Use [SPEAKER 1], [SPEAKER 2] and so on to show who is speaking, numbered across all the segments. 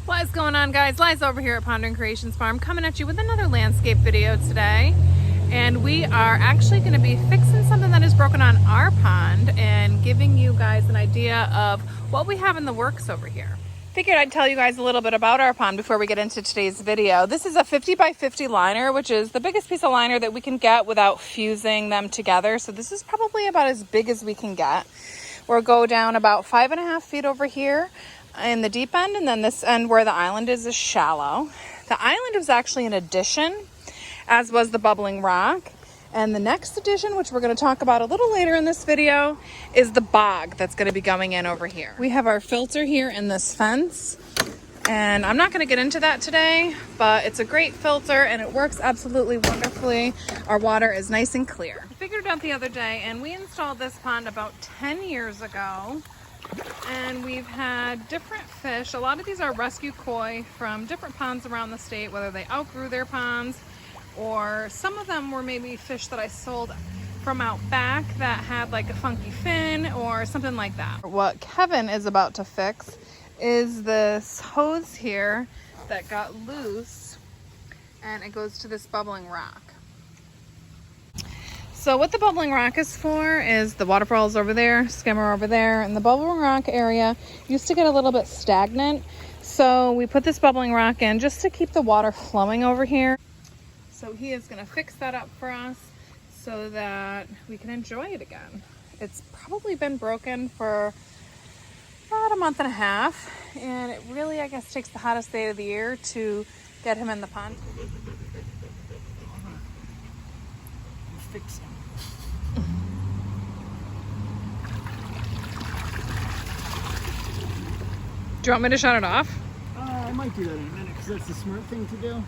[SPEAKER 1] What is going on, guys? Liza over here at Pondcreate Farm coming at you with another landscape video today. And we are actually going to be fixing something that is broken on our pond and giving you guys an idea of what we have in the works over here. Figured I'd tell you guys a little bit about our pond before we get into today's video. This is a 50 by 50 liner, which is the biggest piece of liner that we can get without fusing them together. So this is probably about as big as we can get. We'll go down about 5.5 feet over here in the deep end, and then this end where the island is shallow. The island was actually an addition, as was the bubbling rock. And the next addition, which we're going to talk about a little later in this video, is the bog that's going to be going in over here. We have our filter here in this fence, and I'm not going to get into that today, but it's a great filter and it works absolutely wonderfully. Our water is nice and clear. I figured it out the other day, and we installed this pond about 10 years ago. And we've had different fish. A lot of these are rescue koi from different ponds around the state, whether they outgrew their ponds or some of them were maybe fish that I sold from out back that had like a funky fin or something like that. What Kevin is about to fix is this hose here that got loose, and it goes to this bubbling rock. So what the bubbling rock is for is the waterfalls over there, skimmer over there, and the bubbling rock area used to get a little bit stagnant. So we put this bubbling rock in just to keep the water flowing over here. So he is going to fix that up for us so that we can enjoy it again. It's probably been broken for about a month and a half, and it really, I guess, takes the hottest day of the year to get him in the pond.
[SPEAKER 2] Fix him.
[SPEAKER 1] Do you want me to shut it off?
[SPEAKER 2] I might do that in a minute because that's the smart thing to do.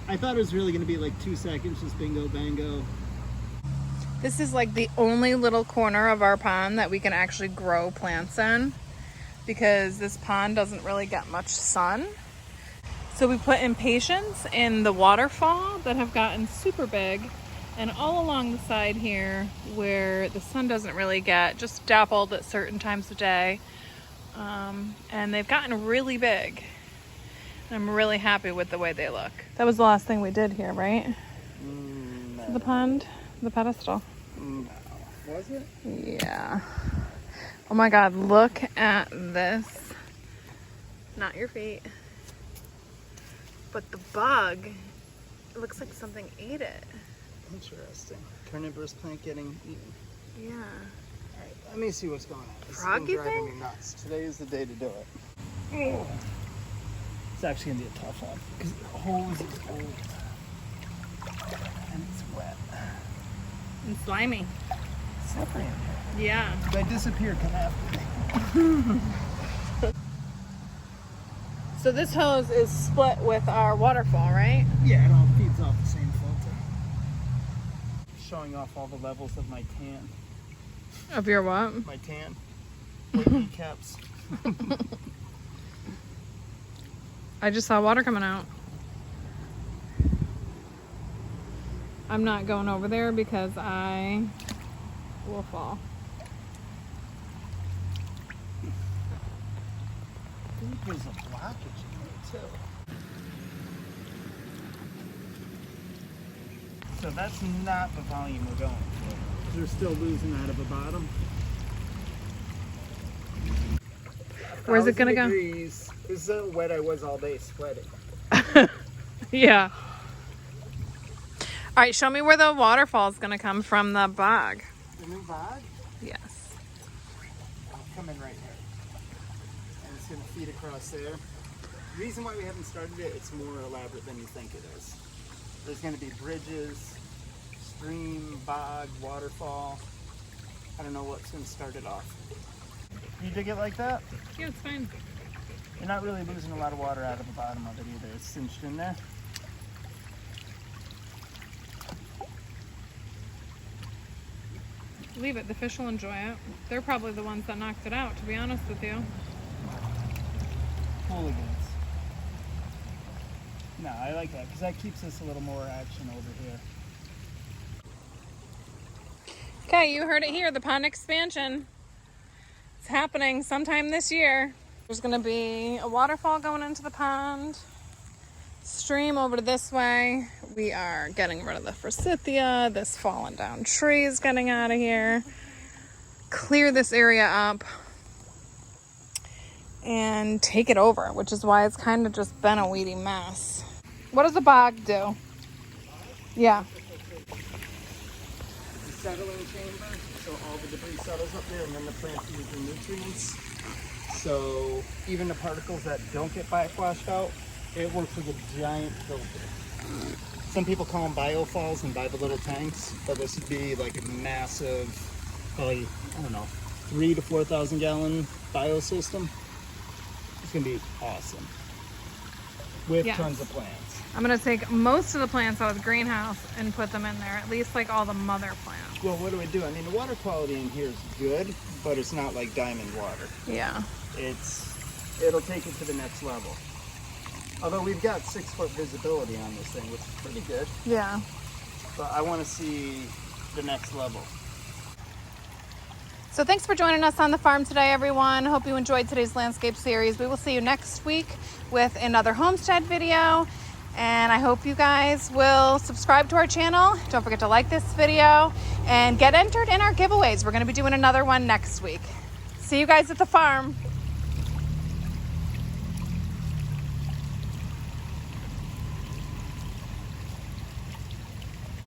[SPEAKER 2] I thought it was really going to be like 2 seconds, just bingo bango.
[SPEAKER 1] This is like the only little corner of our pond that we can actually grow plants in, because this pond doesn't really get much sun. So we put impatiens in the waterfall that have gotten super big, and all along the side here where the sun doesn't really get, just dappled at certain times of day. And they've gotten really big. I'm really happy with the way they look. That was the last thing we did here, right?
[SPEAKER 2] No.
[SPEAKER 1] The pond, the pedestal.
[SPEAKER 2] No. Was it?
[SPEAKER 1] Yeah. Oh my God, look at this. Not your feet. But the bug, it looks like something ate it.
[SPEAKER 2] Interesting. Carnivorous plant getting eaten.
[SPEAKER 1] Yeah.
[SPEAKER 2] All right, let me see what's going on. This
[SPEAKER 1] Frog,
[SPEAKER 2] is
[SPEAKER 1] you
[SPEAKER 2] driving
[SPEAKER 1] think?
[SPEAKER 2] me nuts. Today is the day to do it. Oh. It's actually gonna be a tough one because the hose is old and it's wet.
[SPEAKER 1] And slimy.
[SPEAKER 2] It's slippery in here.
[SPEAKER 1] Yeah.
[SPEAKER 2] If I disappear, come after me.
[SPEAKER 1] So this hose is split with our waterfall, right?
[SPEAKER 2] Yeah, it all feeds off the same filter. Showing off all the levels of my tan.
[SPEAKER 1] Of your what?
[SPEAKER 2] My tan. White kneecaps.
[SPEAKER 1] I just saw water coming out. I'm not going over there because I will fall.
[SPEAKER 2] I think there's a blockage in there too. So that's not the volume we're going for. We're still losing out of the bottom.
[SPEAKER 1] Where's it gonna
[SPEAKER 2] 1,000 degrees. This is how wet I was all day sweating.
[SPEAKER 1] Yeah. All right, show me where the waterfall is gonna come from the bog.
[SPEAKER 2] The new bog?
[SPEAKER 1] Yes.
[SPEAKER 2] I'll come in right here. And it's gonna feed across there. The reason why we haven't started it, it's more elaborate than you think it is. There's gonna be bridges, stream, bog, waterfall. I don't know what's gonna start it off. You dig it like that?
[SPEAKER 1] Yeah, it's fine.
[SPEAKER 2] You're not really losing a lot of water out of the bottom of it either. It's cinched in there.
[SPEAKER 1] Leave it, the fish will enjoy it. They're probably the ones that knocked it out, to be honest with you.
[SPEAKER 2] Hooligans. No, I like that because that keeps us a little more action over here.
[SPEAKER 1] Okay, you heard it here, the pond expansion. It's happening sometime this year. There's gonna be a waterfall going into the pond. Stream over to this way. We are getting rid of the forsythia. This fallen down tree is getting out of here. Clear this area up and take it over, which is why it's kind of just been a weedy mess. What does the bog do? Yeah.
[SPEAKER 2] The settling chamber, so all the debris settles up there and then the plants use the nutrients. So even the particles that don't get backwashed out, it works as a giant filter. Some people call them biofalls and buy the little tanks, but this would be like a massive, probably, I don't know, 3,000 to 4,000 gallon biosystem. It's gonna be awesome with tons of plants.
[SPEAKER 1] I'm gonna take most of the plants out of the greenhouse and put them in there, at least like all the mother plants.
[SPEAKER 2] Well, what do we do? I mean, the water quality in here is good, but it's not like diamond water.
[SPEAKER 1] Yeah.
[SPEAKER 2] It'll take it to the next level. Although we've got 6-foot visibility on this thing, which is pretty good.
[SPEAKER 1] Yeah.
[SPEAKER 2] But I want to see the next level.
[SPEAKER 1] So thanks for joining us on the farm today, everyone. Hope you enjoyed today's landscape series. We will see you next week with another homestead video. And I hope you guys will subscribe to our channel. Don't forget to like this video and get entered in our giveaways. We're going to be doing another one next week. See you guys at the farm.